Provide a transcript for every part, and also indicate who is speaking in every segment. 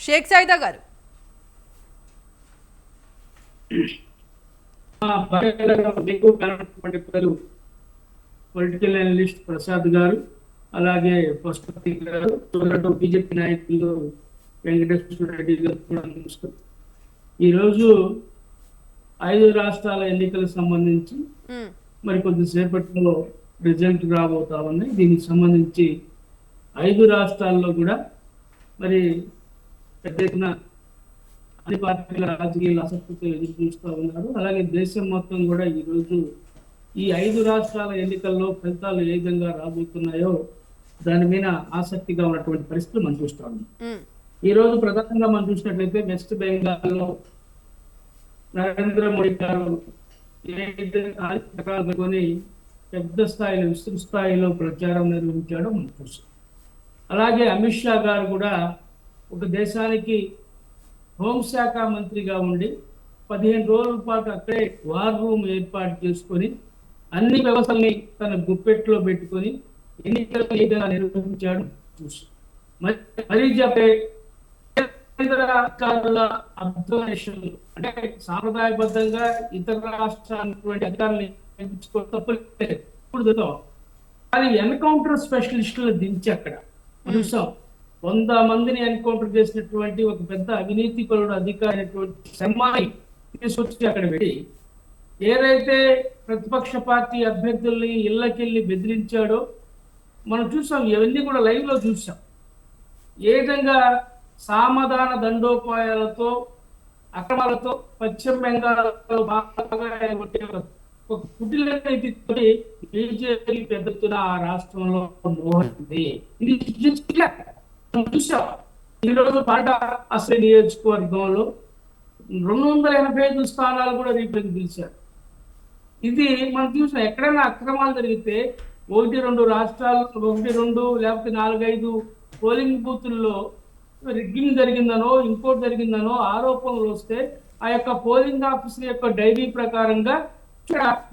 Speaker 1: షేక్ సాయిదా గారు.
Speaker 2: Political analyst Prasad గారు, అలాగే పశుపతి గారు, బీజేపీ నాయకులు వెంకటేశ్వర రెడ్డి గారు కూడా నమస్కారం. ఈరోజు 5 రాష్ట్రాల ఎన్నికలకు సంబంధించి మరి కొద్దిసేపట్లో రిజల్ట్ రాబోతా ఉన్నాయి. దీనికి సంబంధించి 5 రాష్ట్రాల్లో కూడా మరి పెద్ద ఎత్తున అన్ని పార్టీల రాజకీయాలు ఆసక్తితో ఎదురు చూస్తూ ఉన్నారు. అలాగే దేశం మొత్తం కూడా ఈరోజు ఈ 5 రాష్ట్రాల ఎన్నికల్లో ఫలితాలు ఏ విధంగా రాబోతున్నాయో దాని మీద ఆసక్తిగా ఉన్నటువంటి పరిస్థితులు మనం చూస్తా ఉన్నాం. ఈ రోజు ప్రధానంగా మనం చూసినట్లయితే వెస్ట్ బెంగాల్లో నరేంద్ర మోడీ గారు పెట్టుకొని పెద్ద స్థాయిలో విస్తృత స్థాయిలో ప్రచారం నిర్వహించాడో మనం చూసాం. అలాగే అమిత్ షా గారు కూడా ఒక దేశానికి హోంశాఖ మంత్రిగా ఉండి 15 రోజుల పాటు అక్కడే వార్ రూమ్ ఏర్పాటు చేసుకొని అన్ని వ్యవస్థల్ని తన గుప్పెట్లో పెట్టుకొని ఎన్నికలు నిర్వహించాడు చూసి మరీ చెప్పే ఇతర రాష్ట్రాల అబ్జర్వేషన్లు అంటే సాంప్రదాయబద్ధంగా ఇతర రాష్ట్రాలటువంటి అధికారులని తప్పలేదు. అది ఎన్కౌంటర్ స్పెషలిస్టులు దించి అక్కడ చూసాం 100 మందిని ఎన్కౌంటర్ చేసినటువంటి ఒక పెద్ద అవినీతి పరుడు అధికారి శర్మాని తీసుకొచ్చి అక్కడ పెట్టి ఏదైతే ప్రతిపక్ష పార్టీ అభ్యర్థుల్ని ఇళ్ళకెళ్ళి బెదిరించాడో మనం చూసాం. ఇవన్నీ కూడా లైవ్ లో చూసాం. ఏ విధంగా సామధాన దండోపాయాలతో అక్రమాలతో పశ్చిమ బెంగాల్లో బాగా ఒక కుటిలతో బీజేపీ పెద్దతున్న ఆ రాష్ట్రంలో మోహరింది. ఇది చూసాం. ఈరోజు పాట అసలు నియోజకవర్గంలో 285 స్థానాలు కూడా రీప్లేస్ పిలిచారు. ఇది మనం చూసిన ఎక్కడైనా అక్రమాలు జరిగితే 1-2 రాష్ట్రాలు 1-2 లేకపోతే 4-5 పోలింగ్ బూతుల్లో రిగ్గింగ్ జరిగిందనో ఇంకోటి జరిగిందనో ఆరోపణలు వస్తే ఆ యొక్క పోలింగ్ ఆఫీసర్ యొక్క డైరీ ప్రకారంగా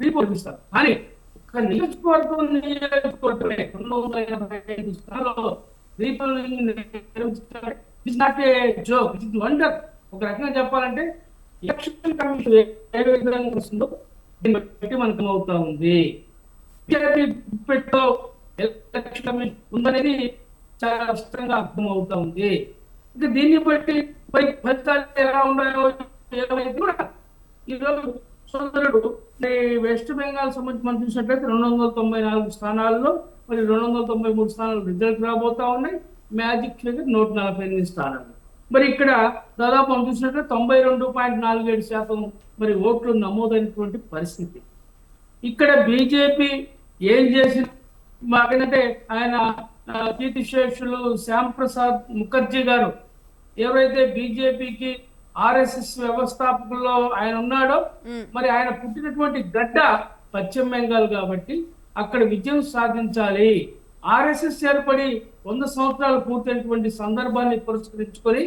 Speaker 2: రిపోర్ట్ ఇస్తారు. కానీ ఒక నియోజకవర్గమే 285 స్థానాల్లో వండర్. ఒక రకంగా చెప్పాలంటే ఎలక్షన్ కమిషన్ ఏ విధంగా వస్తుందో దీన్ని బట్టి మనకు అవుతా ఉంది. ఎలక్షన్ కమిషన్ ఉందనేది చాలా స్పష్టంగా అర్థం అవుతా ఉంది. ఇంకా దీన్ని బట్టి ఫలితాలు ఎలా ఉన్నాయో ఏమైతే కూడా ఈరోజు సోదరుడు వెస్ట్ బెంగాల్ సంబంధించి మనం చూసినట్లయితే 294 స్థానాల్లో మరి 293 స్థానాలు రిజల్ట్ రాబోతా ఉన్నాయి. మ్యాజిక్ ఫిగర్ 148 స్థానాలు. మరి ఇక్కడ దాదాపు మనం చూసినట్లయితే 92.47% మరి ఓట్లు నమోదైనటువంటి పరిస్థితి. ఇక్కడ బీజేపీ ఏం చేసి మాకేంటంటే ఆయన కీర్తిశేషులు శ్యామ్ ప్రసాద్ ముఖర్జీ గారు ఎవరైతే బీజేపీకి ఆర్ఎస్ఎస్ వ్యవస్థాపకుల్లో ఆయన ఉన్నాడో మరి ఆయన పుట్టినటువంటి గడ్డ పశ్చిమ బెంగాల్ కాబట్టి అక్కడ విజయం సాధించాలి. ఆర్ఎస్ఎస్ ఏర్పడి 100 సంవత్సరాలు పూర్తయినటువంటి సందర్భాన్ని పురస్కరించుకొని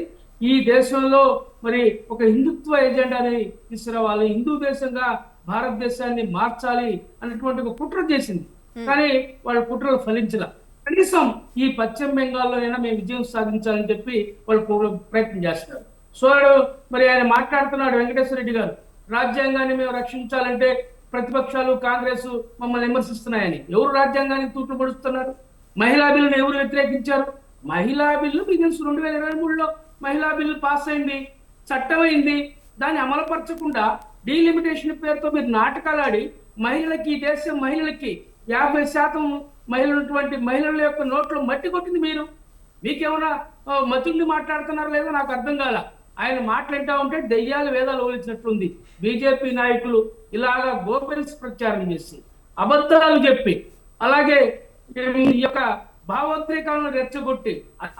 Speaker 2: ఈ దేశంలో మరి ఒక హిందుత్వ ఎజెండాని తీసుకురావాలి, హిందూ దేశంగా భారతదేశాన్ని మార్చాలి అన్నటువంటి ఒక కుట్ర చేసింది. కానీ వాళ్ళ కుట్రలు ఫలించలా. కనీసం ఈ పశ్చిమ బెంగాల్లో అయినా మేము విజయం సాధించాలని చెప్పి వాళ్ళు ప్రయత్నం చేస్తున్నారు. సో మరి ఆయన మాట్లాడుతున్నాడు వెంకటేశ్వర రెడ్డి గారు, రాజ్యాంగాన్ని మేము రక్షించాలంటే ప్రతిపక్షాలు కాంగ్రెస్ మమ్మల్ని విమర్శిస్తున్నాయని. ఎవరు రాజ్యాంగాన్ని తూట్లు పడుస్తున్నారు? మహిళా బిల్లును ఎవరు వ్యతిరేకించారు? మహిళా బిల్లు మీకు తెలుసు 2023లో మహిళా బిల్లు పాస్ అయింది, చట్టమైంది. దాన్ని అమలుపరచకుండా డీలిమిటేషన్ పేరుతో మీరు నాటకాలు ఆడి మహిళలకి ఈ దేశం మహిళలకి 50% మహిళటువంటి మహిళల యొక్క నోట్లో మట్టి కొట్టింది మీరు. మీకేమైనా మతుండి మాట్లాడుతున్నారో లేదో నాకు అర్థం కాల. ఆయన మాట్లాడుతూ ఉంటే దెయ్యాలు వేదాలు ఓలించినట్లుంది. బీజేపీ నాయకులు ఇలాగా గోపెల్స్ ప్రచారం చేసి అబద్ధాలు చెప్పి అలాగే ఈ యొక్క భావోద్రేకాలను రెచ్చగొట్టి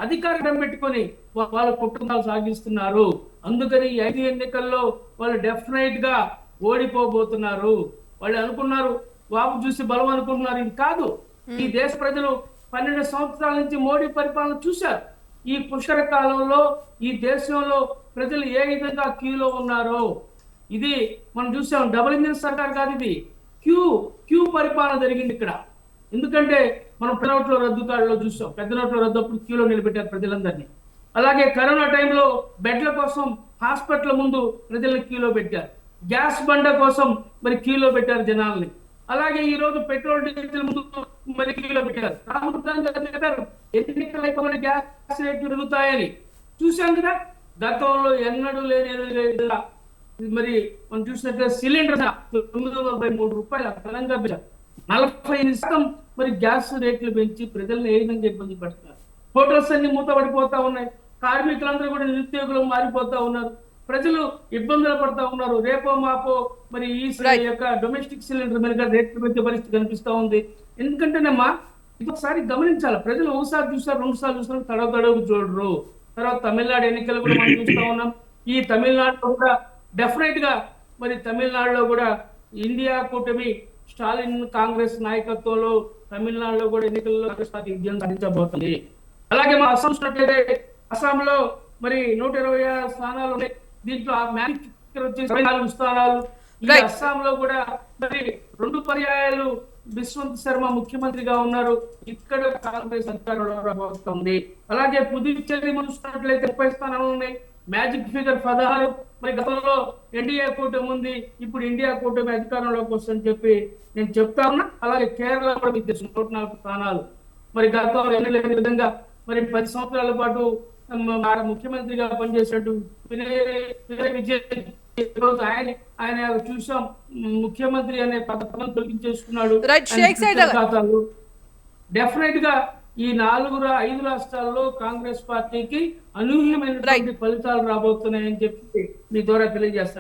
Speaker 2: అధికారం పెట్టుకొని వాళ్ళ కుటుంబాలు సాగిస్తున్నారు. అందుకని 5 ఎన్నికల్లో వాళ్ళు డెఫినెట్ గా ఓడిపోబోతున్నారు. వాళ్ళు అనుకున్నారు వాపు చూసి బలం అనుకుంటున్నారు. ఇది కాదు. ఈ దేశ ప్రజలు 12 సంవత్సరాల నుంచి మోడీ పరిపాలన చూశారు. ఈ పుష్కర కాలంలో ఈ దేశంలో ప్రజలు ఏ విధంగా క్యూలో ఉన్నారో ఇది మనం చూసాం. డబుల్ ఇంజిన్ సర్కార్ కాదు, ఇది క్యూ పరిపాలన జరిగింది ఇక్కడ. ఎందుకంటే మనం పెద్ద నోట్ల రద్దు కాడులో చూసాం. పెద్ద నోట్ల రద్దు అప్పుడు క్యూలో నిలబెట్టారు ప్రజలందరినీ. అలాగే కరోనా టైంలో బెడ్ల కోసం హాస్పిటల్ ముందు ప్రజల్ని క్యూలో పెట్టారు. గ్యాస్ బండ కోసం మరి క్యూలో పెట్టారు జనాల్ని. అలాగే ఈ రోజు పెట్రోల్ డీజిల్ ముందు మరి క్యూలో పెట్టారు. రాహుల్ గాంధీ గారు చెప్పారు ఎన్నికలు అయిపోయిన గ్యాస్ రేట్లు పెరుగుతాయని. చూశాం కదా, గతంలో ఎన్నడూ లేని విధంగా మరి మనం చూసినట్లయితే సిలిండర్ 953 రూపాయలు అదనంగా పెంచారు. 40% మరి గ్యాస్ రేట్లు పెంచి ప్రజల్ని ఏ విధంగా ఇబ్బంది పడుతున్నారు. హోటల్స్ అన్ని మూతపడిపోతా ఉన్నాయి. కార్మికులందరూ కూడా నిరుద్యోగులు మారిపోతా ఉన్నారు. ప్రజలు ఇబ్బందులు పడతా ఉన్నారు. రేపో మాపో మరి ఈ యొక్క డొమెస్టిక్ సిలిండర్ మీద రేట్లు పెంచే పరిస్థితి కనిపిస్తా ఉంది. ఎందుకంటేనమ్మా ఇంకొకసారి గమనించాలి, ప్రజలు ఒకసారి చూసారు, 2 సార్లు చూసారు, తడవు చూడరు. తర్వాత తమిళనాడు ఎన్నికలు కూడా మనం చూస్తా ఉన్నాం. ఈ తమిళనాడులో కూడా డెఫినెట్ గా మరి తమిళనాడులో కూడా ఇండియా కూటమి స్టాలిన్ కాంగ్రెస్ నాయకత్వంలో తమిళనాడులో కూడా ఎన్నికల్లో కాంగ్రెస్ పార్టీ విజయం సాధించబోతుంది. అలాగే మా అస్సాం చూసినట్లయితే అస్సాంలో మరి 126 స్థానాలు ఉన్నాయి. దీంట్లో మ్యాజిక్ వచ్చి 24 స్థానాలు. ఈ అస్సాంలో కూడా మరి 2 పర్యాయాలు బిశ్వంత్ శర్మ ముఖ్యమంత్రిగా ఉన్నారు. ఇక్కడ కాంగ్రెస్ అధికారంలో రాబోతుంది. అలాగే పుదుచ్చేరి చూసినట్లయితే 30 స్థానాలు ఉన్నాయి. Magic figure 16. మరి గతంలో ఎన్డీఏ కూటమి ఉంది, ఇప్పుడు ఇండియా కూటమి అధికారంలోకి వస్తుందని చెప్పి నేను చెప్తా ఉన్నా. అలాగే కేరళ కూడా మీకు 104 స్థానాలు. మరి గతంలో ఎన్నలేని విధంగా మరి 10 సంవత్సరాల పాటు ముఖ్యమంత్రిగా పనిచేసినట్టు పినరయి విజయన్ ఆయన చూసాం, ముఖ్యమంత్రి అనే పదం తొలగించేసుకున్నాడు. డెఫినెట్ గా ఈ 5 రాష్ట్రాల్లో కాంగ్రెస్ పార్టీకి అనూహ్యమైనటువంటి ఫలితాలు రాబోతున్నాయని చెప్పి మీ ద్వారా తెలియజేస్తాను.